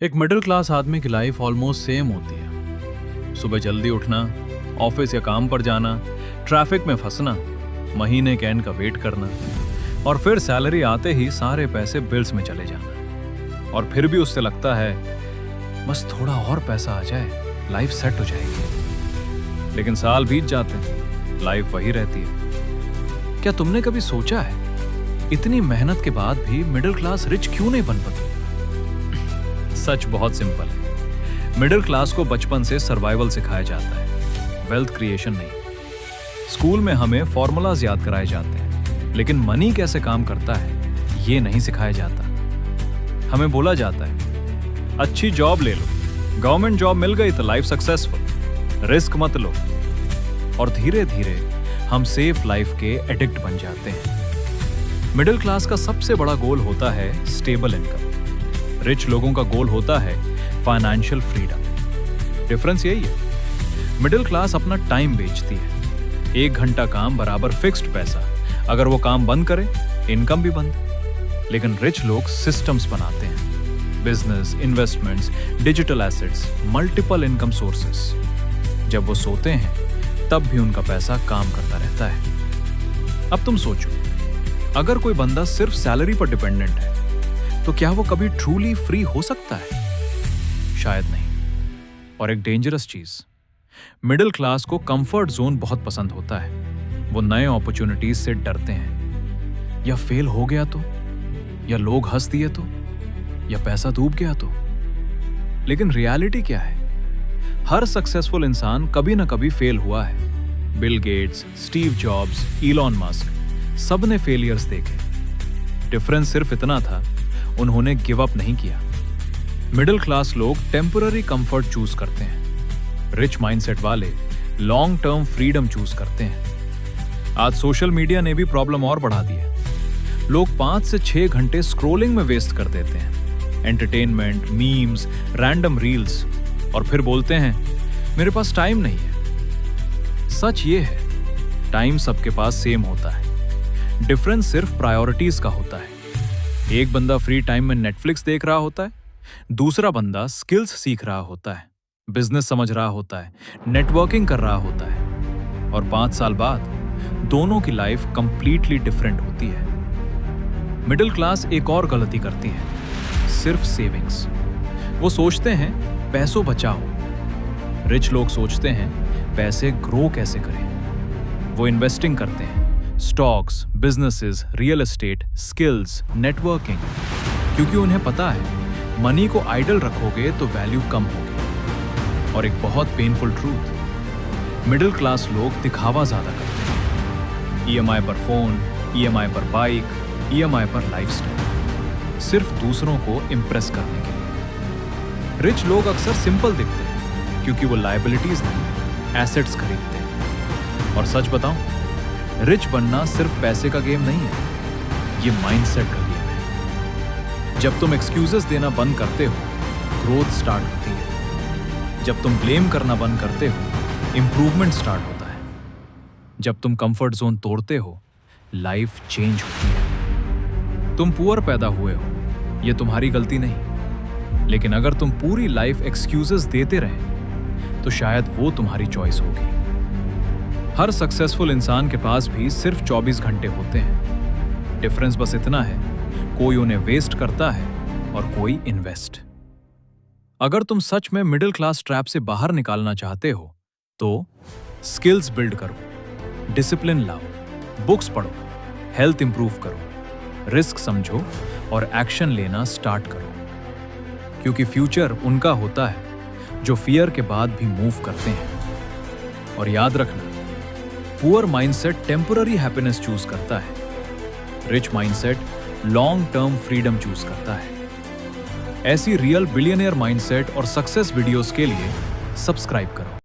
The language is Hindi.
एक मिडिल क्लास आदमी की लाइफ ऑलमोस्ट सेम होती है। सुबह जल्दी उठना, ऑफिस या काम पर जाना, ट्रैफिक में फंसना, महीने के एंड का वेट करना और फिर सैलरी आते ही सारे पैसे बिल्स में चले जाना। और फिर भी उससे लगता है बस थोड़ा और पैसा आ जाए, लाइफ सेट हो जाएगी। लेकिन साल बीत जाते हैं, लाइफ वही रहती है। क्या तुमने कभी सोचा है इतनी मेहनत के बाद भी मिडिल क्लास रिच क्यों नहीं बन पाती? सच बहुत सिंपल है। मिडिल क्लास को बचपन से सर्वाइवल सिखाया जाता है, वेल्थ क्रिएशन नहीं। स्कूल में हमें फॉर्मूलाज याद कराए जाते हैं, लेकिन मनी कैसे काम करता है ये नहीं सिखाया जाता। हमें बोला जाता है अच्छी जॉब ले लो, गवर्नमेंट जॉब मिल गई तो लाइफ सक्सेसफुल, रिस्क मत लो। और धीरे धीरे हम सेफ लाइफ के एडिक्ट बन जाते हैं। मिडिल क्लास का सबसे बड़ा गोल होता है स्टेबल इनकम। रिच लोगों का गोल होता है फाइनेंशियल फ्रीडम। डिफरेंस यही है, मिडिल क्लास अपना टाइम बेचती है। 1 घंटा काम बराबर फिक्स्ड पैसा। अगर वो काम बंद करे, इनकम भी बंद। लेकिन रिच लोग सिस्टम्स बनाते हैं, business, investments, digital assets, multiple income sources. जब वो सोते हैं तब भी उनका पैसा काम करता रहता है। अब तुम सोचो, अगर कोई बंदा सिर्फ सैलरी पर डिपेंडेंट है तो क्या वो कभी ट्रूली फ्री हो सकता है? शायद नहीं। और एक डेंजरस चीज, मिडिल क्लास को कंफर्ट जोन बहुत पसंद होता है। वो नए अपॉर्चुनिटीज से डरते हैं। या फेल हो गया तो, या लोग हंस दिए तो, या पैसा डूब गया तो। लेकिन रियलिटी क्या है? हर सक्सेसफुल इंसान कभी ना कभी फेल हुआ है। Bill Gates, Steve jobs, Elon Musk, सबने फेलियर्स देखे। डिफरेंस सिर्फ इतना था, उन्होंने गिव अप नहीं किया। मिडिल क्लास लोग टेम्पररी कंफर्ट चूज करते हैं। रिच माइंडसेट वाले लॉन्ग टर्म फ्रीडम चूज करते हैं। आज सोशल मीडिया ने भी प्रॉब्लम और बढ़ा दी है। लोग 5 से 6 घंटे स्क्रोलिंग में वेस्ट कर देते हैं। एंटरटेनमेंट, मीम्स, रैंडम रील्स, और फिर बोलते हैं मेरे पास टाइम नहीं है। सच ये है, टाइम सबके पास सेम होता है। डिफरेंस सिर्फ प्रायोरिटीज का होता है। एक बंदा फ्री टाइम में नेटफ्लिक्स देख रहा होता है, दूसरा बंदा स्किल्स सीख रहा होता है, बिजनेस समझ रहा होता है, नेटवर्किंग कर रहा होता है। और 5 साल बाद दोनों की लाइफ कंप्लीटली डिफरेंट होती है। मिडिल क्लास एक और गलती करती है, सिर्फ सेविंग्स। वो सोचते हैं पैसों बचाओ। रिच लोग सोचते हैं पैसे ग्रो कैसे करें। वो इन्वेस्टिंग करते हैं, stocks, businesses, real estate, skills, networking, क्योंकि उन्हें पता है मनी को आइडल रखोगे तो वैल्यू कम होगी। और एक बहुत पेनफुल ट्रूथ, मिडिल क्लास लोग दिखावा ज्यादा करते हैं। ईएमआई पर फोन, ईएमआई पर बाइक, ईएमआई पर लाइफस्टाइल, सिर्फ दूसरों को इंप्रेस करने के लिए। रिच लोग अक्सर सिंपल दिखते हैं क्योंकि वो लायबिलिटीज नहीं, एसेट्स खरीदते हैं। और सच बताऊं, रिच बनना सिर्फ पैसे का गेम नहीं है, ये माइंडसेट का गेम है। जब तुम एक्सक्यूजेस देना बंद करते हो, ग्रोथ स्टार्ट होती है। जब तुम ब्लेम करना बंद करते हो, इंप्रूवमेंट स्टार्ट होता है। जब तुम कंफर्ट जोन तोड़ते हो, लाइफ चेंज होती है। तुम पुअर पैदा हुए हो, ये तुम्हारी गलती नहीं। लेकिन अगर तुम पूरी लाइफ एक्सक्यूजेस देते रहे तो शायद वो तुम्हारी चॉइस होगी। हर सक्सेसफुल इंसान के पास भी सिर्फ 24 घंटे होते हैं। डिफरेंस बस इतना है, कोई उन्हें वेस्ट करता है और कोई इन्वेस्ट। अगर तुम सच में मिडिल क्लास ट्रैप से बाहर निकालना चाहते हो तो स्किल्स बिल्ड करो, डिसिप्लिन लाओ, बुक्स पढ़ो, हेल्थ इंप्रूव करो, रिस्क समझो और एक्शन लेना स्टार्ट करो। क्योंकि फ्यूचर उनका होता है जो फियर के बाद भी मूव करते हैं। और याद रखना, poor mindset temporary happiness choose करता है, rich mindset long term freedom choose करता है। ऐसी रियल बिलियनियर माइंडसेट और सक्सेस वीडियोस के लिए सब्सक्राइब करो।